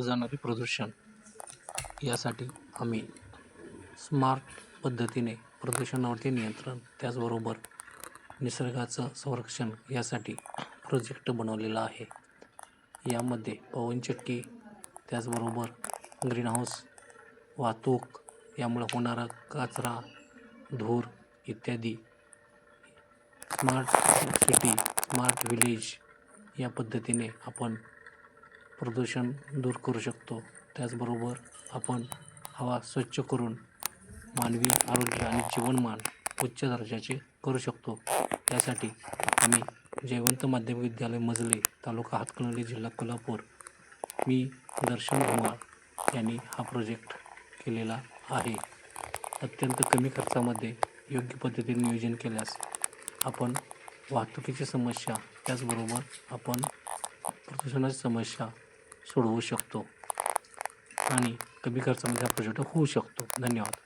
जाणारे प्रदूषण यासाठी आम्ही स्मार्ट पद्धतीने प्रदूषणावरती नियंत्रण, त्याचबरोबर निसर्गाचं संरक्षण यासाठी प्रोजेक्ट बनवलेला आहे. यामध्ये पवनचक्की, त्याचबरोबर ग्रीनहाऊस, वाहतूक, यामुळे होणारा कचरा, धूर इत्यादी स्मार्ट सिटी, स्मार्ट विलेज या पद्धतीने आपण प्रदूषण दूर करू शकतो. त्याचबरोबर आपण हवा स्वच्छ करून मानवी आरोग्य आणि जीवनमान उच्च दर्जाचे करू शकतो. त्यासाठी आम्ही जयवंत माध्यमिक विद्यालय मजले, तालुका हातकणंगले, जिल्हा कोल्हापूर, मी दर्शन धुमाळ यांनी हा प्रोजेक्ट केलेला आहे. अत्यंत कमी खर्चामध्ये योग्य पद्धतीने नियोजन केल्यास आपण वाहतुकीची समस्या, त्याचबरोबर आपण प्रदूषणाची समस्या सोडवू शकतो आणि कमी खर्चामध्ये हा प्रोजेक्ट होऊ शकतो. धन्यवाद.